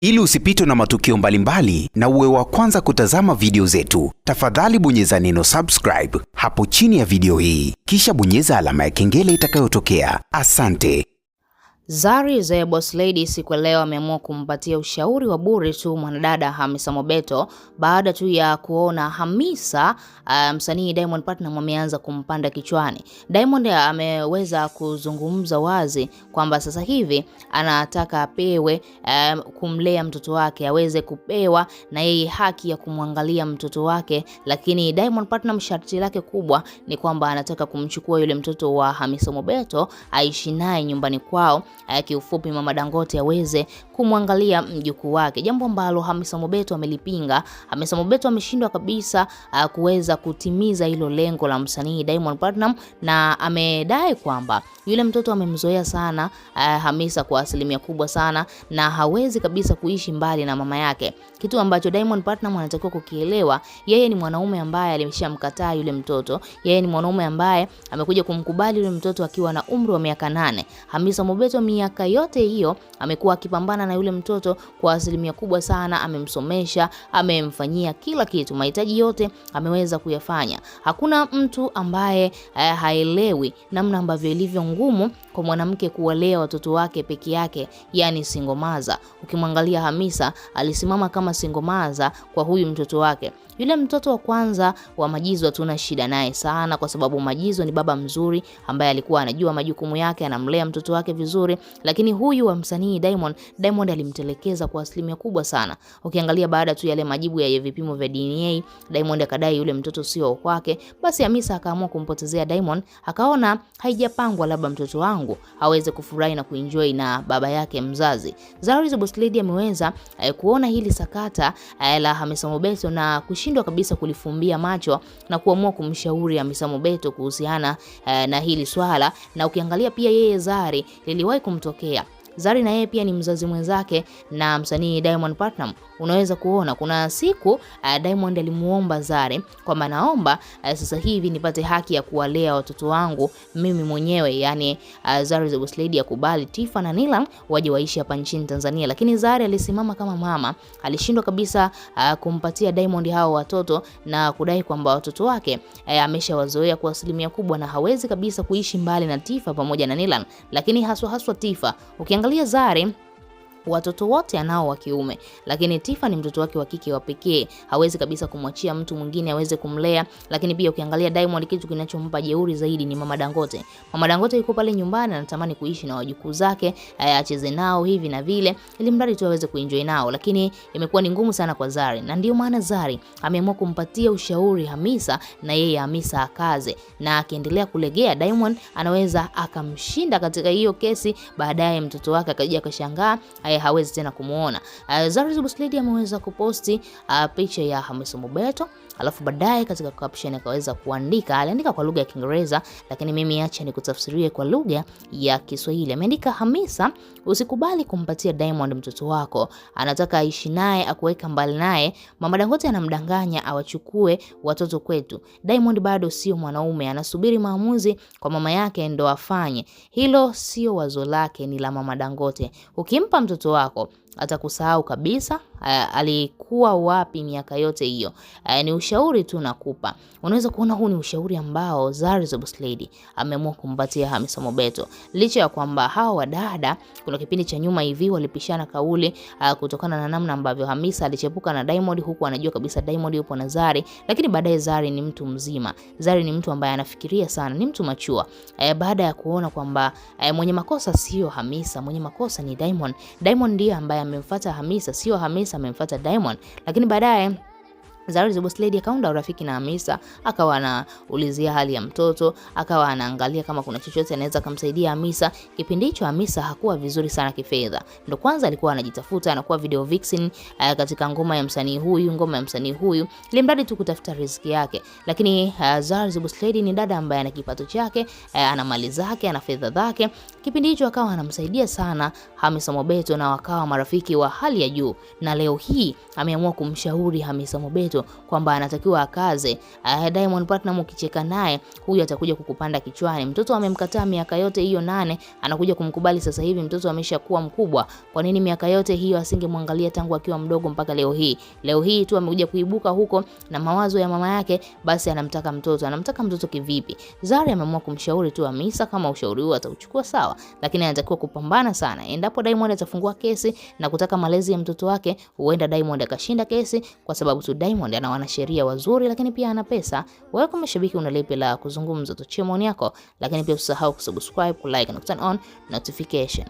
Ili usipitwe na matukio mbalimbali na uwe wa kwanza kutazama video zetu, tafadhali bonyeza neno subscribe hapo chini ya video hii, kisha bonyeza alama ya kengele itakayotokea. Asante. Zari the Boss Lady siku leo ameamua kumpatia ushauri wa bure tu mwanadada Hamisa Mobeto baada tu ya kuona Hamisa msanii Diamond Platnumz ameanza kumpanda kichwani. Diamond ameweza kuzungumza wazi kwamba sasa hivi anataka apewe kumlea mtoto wake, aweze kupewa na yeye haki ya kumwangalia mtoto wake, lakini Diamond Platnumz sharti lake kubwa ni kwamba anataka kumchukua yule mtoto wa Hamisa Mobeto aishi naye nyumbani kwao. Kiufupi Mama Dangote aweze kumwangalia mjukuu wake, jambo ambalo Hamisa Mobeto amelipinga. Hamisa Mobeto ameshindwa kabisa kuweza kutimiza hilo lengo la msanii Diamond Platnumz, na amedai kwamba yule mtoto amemzoea sana Hamisa kwa asilimia kubwa sana, na hawezi kabisa kuishi mbali na mama yake, kitu ambacho Diamond Platnumz anatakiwa kukielewa. Yeye ni mwanaume ambaye alishamkataa yule mtoto, yeye ni mwanaume ambaye amekuja kumkubali yule mtoto akiwa na umri wa miaka 8. Hamisa Mobeto miaka yote hiyo amekuwa akipambana na yule mtoto kwa asilimia kubwa sana, amemsomesha, amemfanyia kila kitu, mahitaji yote ameweza kuyafanya. Hakuna mtu ambaye haelewi namna ambavyo ilivyo ngumu kwa mwanamke kuwalea watoto wake peke yake, yani single mother. Ukimwangalia Hamisa alisimama kama single mother kwa huyu mtoto wake. Yule mtoto wa kwanza wa Majizo hatuna shida naye sana, kwa sababu Majizo ni baba mzuri ambaye alikuwa anajua majukumu yake, anamlea mtoto wake vizuri. Lakini huyu wa msanii Diamond alimtelekeza kwa asilimia kubwa sana. Ukiangalia baada tu yale majibu ya vipimo vya DNA, Diamond akadai yule mtoto sio kwake. Basi Hamisa akaamua kumpotezea Diamond, akaona haijapangwa labda mtoto wangu aweze kufurahi na kuenjoy na baba yake mzazi. Zari the Boss Lady ameweza kuona hili sakata la Hamisa Mobeto na kushindwa kabisa kulifumbia macho na kuamua kumshauri Hamisa Mobeto kuhusiana na hili swala. Na ukiangalia pia yeye Zari liliwahi kumtokea. Zari na yeye pia ni mzazi mwenzake na msanii Diamond Platnumz. Unaweza kuona kuna siku Diamond alimuomba Zari kwamba naomba sasa hivi nipate haki ya kuwalea watoto wangu mimi mwenyewe, yani Zari the Boss Lady akubali Tifa na Nilan waje waishi hapa nchini Tanzania. Lakini Zari alisimama kama mama, alishindwa kabisa kumpatia Diamond hao watoto na kudai kwamba watoto wake ameshawazoea kwa asilimia kubwa na hawezi kabisa kuishi mbali na Tifa pamoja na Nilan. Lakini haswa Tifa, ukiangalia Zari watoto wote anao wa kiume, lakini Tifa ni mtoto wake wa kike wa pekee, hawezi kabisa kumwachia mtu mwingine aweze kumlea. Lakini pia ukiangalia Diamond, kitu kinachompa jeuri zaidi ni Mama Dangote. Mama Dangote yuko pale nyumbani anatamani kuishi na wajukuu zake, acheze nao hivi na vile, ili mradi tu aweze kuenjoy nao, lakini imekuwa ni ngumu sana kwa Zari, na ndio maana Zari ameamua kumpatia ushauri Hamisa, na yeye Hamisa akaze, na akiendelea kulegea Diamond anaweza akamshinda katika hiyo kesi. Baadaye mtoto wake akaja akashangaa hawezi tena kumuona. Zari the Boss Lady ameweza kuposti picha ya Hamisa Mobeto, alafu baadaye katika caption akaweza aliandika kwa lugha ya Kiingereza, lakini mimi acha nikutafsirie kwa lugha ya Kiswahili. Ameandika, Hamisa, usikubali kumpatia Diamond mtoto wako, anataka aishi naye, akuweka mbali naye. Mama Dangote anamdanganya awachukue watoto kwetu. Diamond bado sio mwanaume, anasubiri maamuzi kwa mama yake ndo afanye. Hilo sio wazo lake, ni la Mama Dangote. Ukimpa mtoto wako atakusahau kabisa alikuwa wapi miaka yote hiyo. Ni ushauri tu nakupa. Unaweza kuona huu ni ushauri ambao Zari the Boss Lady ameamua kumpatia Hamisa Mobeto, licha ya kwamba hao wadada kuna kipindi cha nyuma hivi walipishana kauli kutokana na namna ambavyo Hamisa alichepuka na Diamond, huku anajua kabisa Diamond yupo na Zari. Lakini baadaye Zari ni mtu mzima, Zari ni mtu ambaye anafikiria sana, ni mtu machua. Baada ya kuona kwamba mwenye makosa sio Hamisa, mwenye makosa ni Diamond. Diamond ndiye ambaye amemfuata Hamisa, sio Hamisa amemfuata Diamond. Lakini baadaye Zari the Boss Lady akaunda urafiki na Hamisa, akawa anaulizia hali ya mtoto, akawa anaangalia kama kuna chochote anaweza kumsaidia Hamisa. Kipindi hicho Hamisa hakuwa vizuri sana kifedha, ndio kwanza alikuwa anajitafuta, anakuwa video vixen katika ngoma ya msanii huyu, ili mradi tu kutafuta riziki yake. Lakini Zari the Boss Lady ni dada ambaye ana kipato chake, ana mali zake, ana fedha zake. Kipindi hicho akawa anamsaidia sana Hamisa Mobeto na wakawa marafiki wa hali ya juu, na leo hii ameamua kumshauri Hamisa Mobeto mtoto kwamba anatakiwa akaze. Diamond Platnumz ukicheka naye huyu atakuja kukupanda kichwani. Mtoto amemkataa miaka yote hiyo 8, anakuja kumkubali sasa hivi mtoto ameshakuwa mkubwa. Kwa nini miaka yote hiyo asingemwangalia tangu akiwa mdogo mpaka leo hii? Leo hii tu amekuja kuibuka huko na mawazo ya mama yake, basi anamtaka mtoto. Anamtaka mtoto kivipi? Zari ameamua kumshauri tu Hamisa kama ushauri huo atauchukua sawa, lakini anatakiwa kupambana sana. Endapo Diamond atafungua kesi na kutaka malezi ya mtoto wake, huenda Diamond akashinda kesi kwa sababu tu Diamond ana wanasheria wazuri, lakini pia ana pesa. Wewe kama shabiki una lipi la kuzungumza? Tuachie maoni yako, lakini pia usisahau kusubscribe, kulike na turn on notification.